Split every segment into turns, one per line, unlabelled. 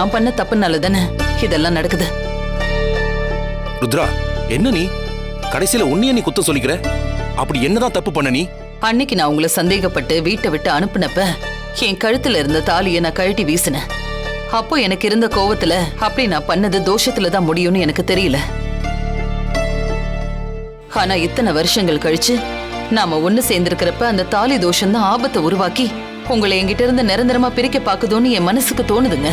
நான் பண்ண தப்புனால தானே இதெல்லாம் நடக்குது.
ருத்ரா, என்ன நீ கடைசியில உன்னைய நீ குத்தம் சொல்லிக்கிற? அப்படி என்னதான் தப்பு பண்ண நீ?
அன்னைக்கு நான் உங்களை சந்தேகப்பட்டு வீட்டை விட்டு அனுப்புனப்ப என் கழுத்துல இருந்த தாலியை நான் கழட்டி வீசினேன். அப்போ எனக்கு இருந்த கோவத்துல அப்படி நான் பண்ணது தோஷத்துல தான் முடியும்னு எனக்கு தெரியல. ஆனா இத்தனை வருஷங்கள் கழிச்சு நாம ஒண்ணு சேர்ந்திருக்கிறப்ப அந்த தாலி தோஷம் தான் ஆபத்தை உருவாக்கி உங்களை என்கிட்ட இருந்து நிரந்தரமா பிரிக்க பாக்குதோன்னு என் மனசுக்கு தோணுதுங்க.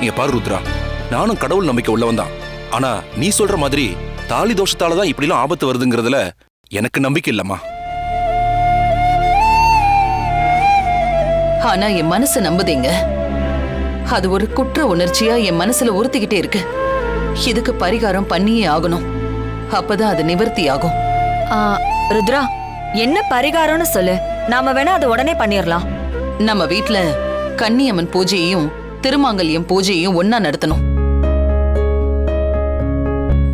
நீங்க பாரு ருத்ரா, நானும் கடவுள் நம்பிக்கை உள்ளவன் தான். ஆனா நீ சொல்ற மாதிரி தாலி தோஷத்தாலதான் இப்படிலாம் ஆபத்து வருதுங்கிறதுல எனக்கு நம்பிக்கை இல்லம்மா.
ஆனா என் மனசு நம்புதீங்க. அது ஒரு குற்ற உணர்ச்சியா என் மனசுல உறுத்திக்கிட்டே இருக்கு. இதுக்கு பரிகாரம் பண்ணியே ஆகணும். அப்பதான் அது நிவர்த்தி ஆகும்.
ருத்ரா, என்ன பரிகாரம்னு சொல்லு, நாம வேணா அதை உடனே பண்ணிடலாம்.
நம்ம வீட்ல கன்னியம்மன் பூஜையையும் திருமாங்கல்யம் பூஜையையும் ஒன்னா நடத்தணும்.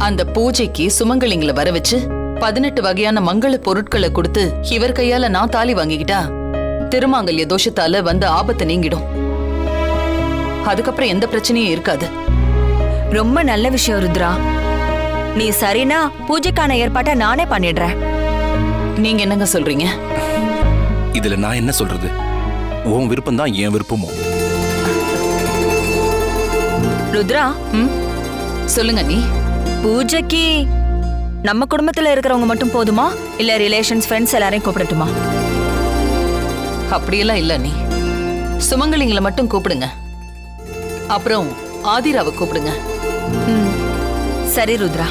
அந்த பூஜைக்கு சுமங்கலிங்களை வர வச்சு 18 வகையான மங்கள பொருட்களை கொடுத்து இவர் கையால நான் தாலி வாங்கிக்கிட்டா திருமாங்கல்ய தோஷத்தால வந்த ஆபத்து நீங்கிடும். அதுக்கப்புறம் எந்த பிரச்சனையும் இருக்காது.
ரொம்ப நல்ல விஷயம் ருத்ரா. நீ சரினா பூஜைக்கான ஏற்பாட்டை நானே பண்ணிடுறேன்.
நீங்க என்னங்க சொல்றீங்க?
இதுல நான் என்ன சொல்றது? உன் விருப்பம் தான் என் விருப்பமோ.
ருத்ரா,
சொல்லுங்க. நீ
பூஜைக்கு நம்ம குடும்பத்துல இருக்கிறவங்க மட்டும் போதுமா, இல்ல ரிலேஷன்ஸ் ஃப்ரெண்ட்ஸ் எல்லாரையும் கூப்பிடட்டுமா?
அப்படியெல்லாம் இல்ல. நீ சுமங்கலிங்களை மட்டும் கூப்பிடுங்க. அப்புறம் ஆதிராவை கூப்பிடுங்க.
சரி ருத்ரா.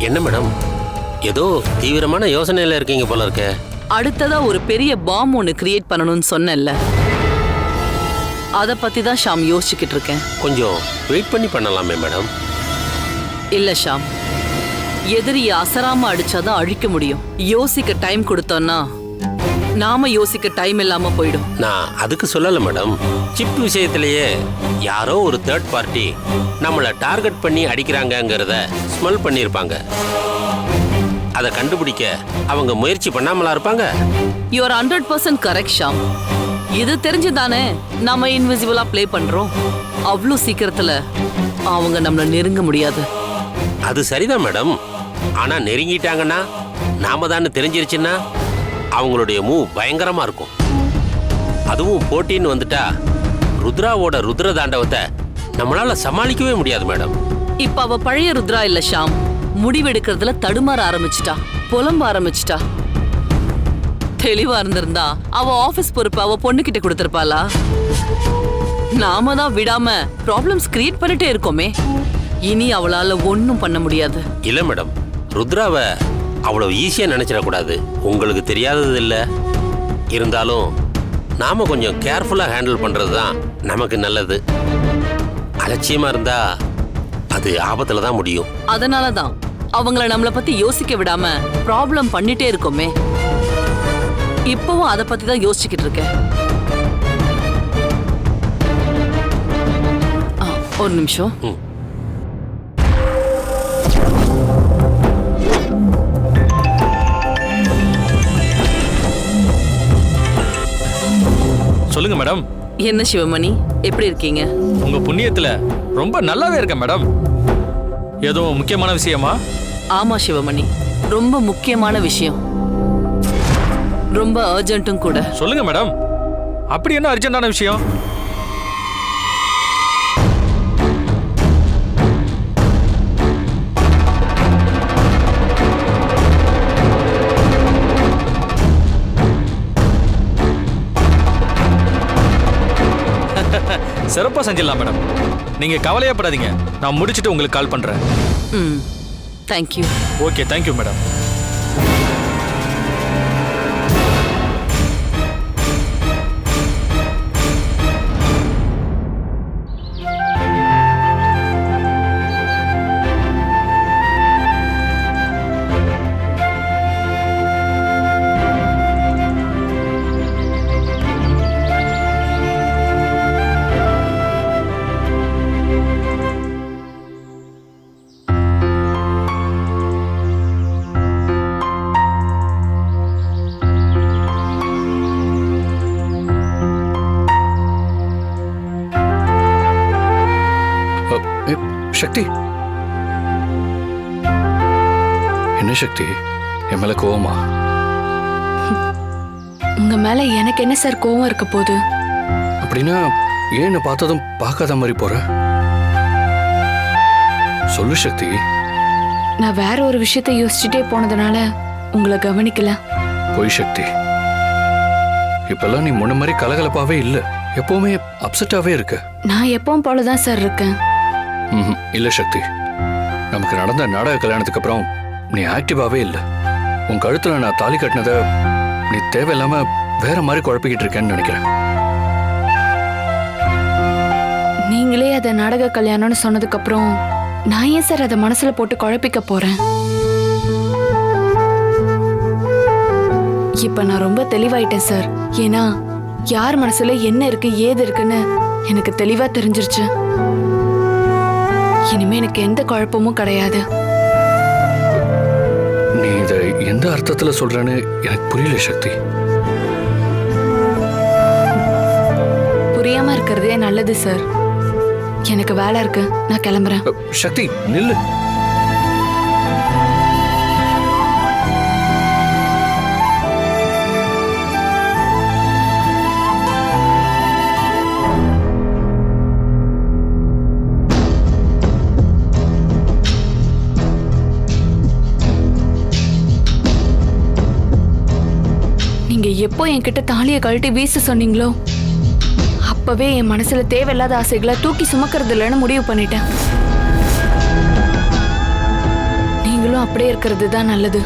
என்ன மேடம், ஏதோ தீவிரமான யோசனையில இருக்கீங்க போல இருக்க.
அடுத்ததா ஒரு பெரிய பாம் ஒன்னு கிரியேட் பண்ணணும்னு சொன்னேன்ல, அத பத்தி தான் ஷாம் யோசிச்சுக்கிட்டு இருக்கேன்.
கொஞ்சம் வெயிட் பண்ணி பண்ணலாமே மேடம்.
இல்ல ஷாம், எதிரியை அசராம அடிச்சாதான் அழிக்க முடியும். யோசிக்க டைம் கொடுத்தோம்னா நாம யோசிக்க டைம் இல்லாம போயிடும்.
நான் அதுக்கு சொல்லல மேடம். சிப் விஷயத்திலேயே யாரோ ஒரு தேர்ட் பார்ட்டி நம்மளை டார்கெட் பண்ணி அடிக்கிறாங்கங்கிறத ஸ்மெல் பண்ணியிருப்பாங்க. அதை கண்டுபிடிக்க அவங்க முயற்சி பண்ணாமலா இருப்பாங்க.
You are 100% correct Sham. இது தெரிஞ்சுதானே நாம இன்விசிபிளா ப்ளே பண்றோம். அவ்வளோ சீக்கிரத்துல அவங்க நம்மள நெருங்க முடியாது.
அது சரிதான் மேடம். ஆனா நெருங்கிட்டாங்கன்னா, நாம தானே தெரிஞ்சிருச்சுன்னா அவங்களுடைய மூவ் பயங்கரமா இருக்கும். அதுவும் போட்டின்னு வந்துட்டா ருத்ராவோட ருத்ர தாண்டவத்தை நம்மளால சமாளிக்கவே முடியாது மேடம்.
இப்ப அவ பழைய ருத்ரா இல்ல ஷாம். முடிவெடுக்கிறதுல தடுமாற ஆரம்பிச்சிட்டா, புலம்ப ஆரம்பிச்சிட்டா. தெளிவா இருந்திருந்தா அவ ஆபீஸ் பொறுப்பு அவ பொண்ணுகிட்ட கொடுத்திருப்பாளா? நாம தான் விடாம ப்ராப்ளம்ஸ் கிரியேட் பண்ணிட்டே இருக்கோமே. இனி அவளால ஒன்னும் பண்ண முடியாது.
இல்ல மேடம், ருத்ராவை அவ்வளவு ஈஸியா நினைச்சிடக்கூடாது. உங்களுக்கு தெரியாதது இல்ல. இருந்தாலும் நாம கொஞ்சம் கேர்ஃபுல்லா ஹேண்டில் பண்றது தான் நமக்கு நல்லது. அலட்சியமா இருந்தா அது ஆபத்துல தான் முடியும்.
அதனாலதான் அவங்கள நம்மள பத்தி யோசிக்க விடாம ப்ராப்ளம் பண்ணிட்டே இருக்கோமே. இப்பவும் அத பத்தி தான் யோசிச்சுக்கிட்டு இருக்கேன். ஒரு நிமிஷம்.
சொல்லுங்க மேடம்.
என்ன சிவமணி, எப்படி இருக்கீங்க?
உங்க புண்ணியத்துல ரொம்ப நல்லாவே இருக்கேன் மேடம். ஏதோ முக்கியமான விஷயமா?
ஆமா சிவமணி, ரொம்ப முக்கியமான விஷயம். ரொம்ப அர்ஜென்ட்டும் கூட.
சொல்லுங்க மேடம். அப்படி என்ன அர்ஜென்டான விஷயம்? சிறப்பா செஞ்சிடலாம் மேடம். நீங்க கவலையப்படாதீங்க. நான் முடிச்சிட்டு உங்களுக்கு கால் பண்றேன்.
Thank you.
Okay, thank you madam.
Shakti, என்ன சக்தி, என் மேல கோவமா?
உங்க மேல எனக்கு என்ன சார் கோவம் இருக்க போகுது?
அப்படின்னா ஏன் என்னை பார்த்ததும் பார்க்காத மாதிரி போற? சொல்லு சக்தி.
நான் வேற ஒரு விஷயத்தை யோசிச்சுட்டே போனதுனால உங்களை கவனிக்கல.
போய் சக்தி, இப்பெல்லாம் நீ முன்ன மாதிரி கலகலப்பாவே இல்ல, எப்பவுமே அப்செட்டாவே இருக்க.
நான் எப்பவும் போலதான் சார் இருக்கேன்.
இல்ல சக்தி, நமக்கு நடந்த நாடக கல்யாணத்துக்கு அப்புறம் நீ ஆக்டிவாவே இல்ல. உன் கழுத்துல நான் தாலி கட்டினத நீ தேவையில்லாம வேற மாதிரி குழப்பிக்கிட்டு இருக்கேன்னு நினைக்கிறேன்.
நீங்களே அதை நாடக கல்யாணம்னு சொன்னதுக்கு அப்புறம் நான் ஏன் சார் அதை மனசுல போட்டு குழப்பிக்க போறேன்? இப்ப நான் ரொம்ப தெளிவாயிட்டேன் சார். ஏன்னா யார் மனசுல என்ன இருக்கு ஏது இருக்குன்னு எனக்கு தெளிவா தெரிஞ்சிருச்சு. இனிமே எனக்கு எந்த குழப்பமும் கிடையாது.
நீ இதை எந்த அர்த்தத்துல சொல்றேன்னு எனக்கு புரியல சக்தி.
புரியாம இருக்கிறதே நல்லது சார். எனக்கு வேலை இருக்கு, நான் கிளம்புறேன்.
சக்தி நில்லு.
நீங்க எப்போ என்கிட்ட தாலியை கழட்டி வீச சொன்னீங்களோ அப்பவே என் மனசுல தேவையில்லாத ஆசைகளை தூக்கி சுமக்கிறது இல்லைன்னு முடிவு பண்ணிட்டேன். நீங்களும் அப்படியே இருக்கிறது தான் நல்லது.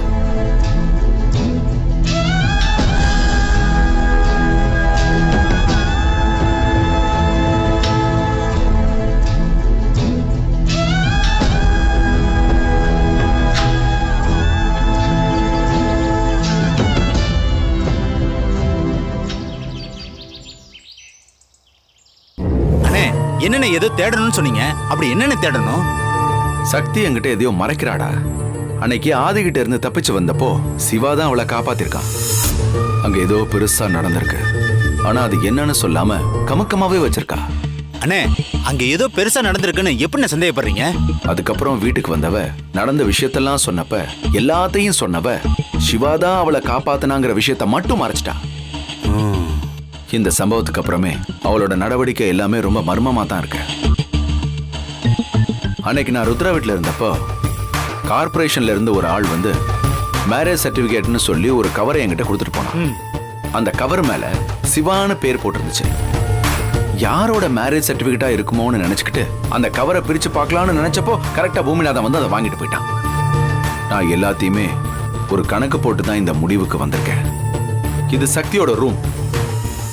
என்னென்ன ஏதோ தேடணும்னு சொன்னீங்க, அப்படி என்னென்ன தேடணும்?
சக்தி என்கிட்ட எதையோ மறைக்கிறாடா. அன்னைக்கு ஆதிகிட்ட இருந்து தப்பிச்சு வந்தப்போ சிவா தான் அவளை காப்பாத்திருக்கான். அங்க ஏதோ பெருசா நடந்திருக்கு, ஆனா அது என்னன்னு சொல்லாம கமக்கமாவே வச்சிருக்கா.
அண்ணே, அங்க ஏதோ பெருசா நடந்திருக்குன்னு எப்படி சந்தேகப்படுறீங்க?
அதுக்கப்புறம் வீட்டுக்கு வந்தவ நடந்த விஷயத்தெல்லாம் சொன்னப்ப எல்லாத்தையும் சொன்னவ சிவா தான் அவளை காப்பாத்தினாங்கிற விஷயத்த மட்டும் மறைச்சிட்டா. இந்த சம்பவத்துக்கு அப்புறமே அவளோட நடவடிக்கை எல்லாமே ரொம்ப மர்மமா தான் இருக்கு. அன்னைக்கு நான் ருத்ரா வீட்டுல இருந்தப்போ கார்பரேஷன்ல இருந்து ஒரு ஆள் வந்து மேரேஜ் சர்டிபிகேட்னு சொல்லி ஒரு கவரை என்கிட்ட கொடுத்துட்டு போனான். அந்த கவர் மேல சிவான்னு பேர் போட்டிருந்துச்சு. யாரோட மேரேஜ் சர்டிபிகேட்டா இருக்குமோன்னு நினைச்சுக்கிட்டு அந்த கவரை பிரிச்சு பார்க்கலாம்னு நினைச்சப்போ கரெக்டா பூமிநாதன் வந்து அதை வாங்கிட்டு போயிட்டான். நான் எல்லாத்தையுமே ஒரு கணக்கு போட்டு தான் இந்த முடிவுக்கு வந்திருக்கேன். இது சக்தியோட ரூம்.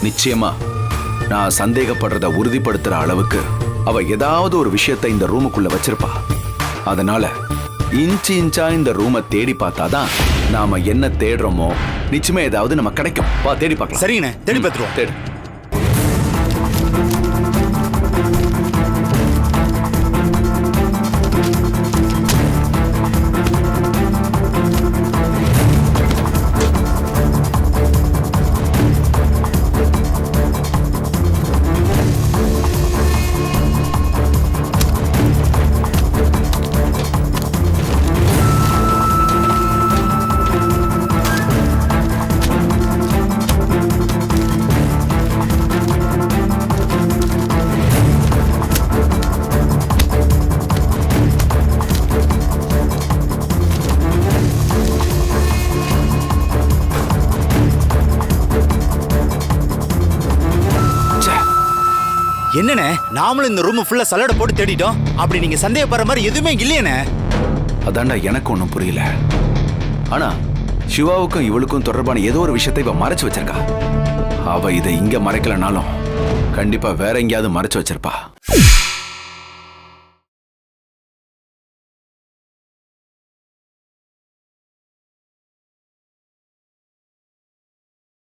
நிச்சயமா நான் சந்தேகப்படுறத உறுதிப்படுத்துற அளவுக்கு அவ ஏதாவது ஒரு விஷயத்தை இந்த ரூமுக்குள்ள வச்சிருப்பா. அதனால இன்ச்சு இன்ச்சா இந்த ரூமை தேடி பார்த்தாதான் நாம என்ன தேடுறோமோ நிச்சயமா ஏதாவது நம்ம கிடைக்கும். வா தேடி பார்க்கலாம்.
சரிங்கண்ணே, தேடி பார்த்துருவோம்.
தேடு.
என்னண்ணே, நாமளும் இந்த ரூம் ஃபுல்லா சலாட போட்டு தேடிட்டோம். அப்படி நீங்க சந்தேகப்படுற மாதிரி எதுவுமே இல்லையேண்ணே.
அதான்டா எனக்கு ஒன்றும் புரியல. ஆனா சிவாவுக்கும் இவளுக்கும் தொடர்பான ஏதோ ஒரு விஷயத்தை இவ மறைச்சு வச்சிருக்கா. அவ இதை இங்க மறைக்கலனாலும் கண்டிப்பா வேற எங்கேயாவது மறைச்சு வச்சிருப்பா.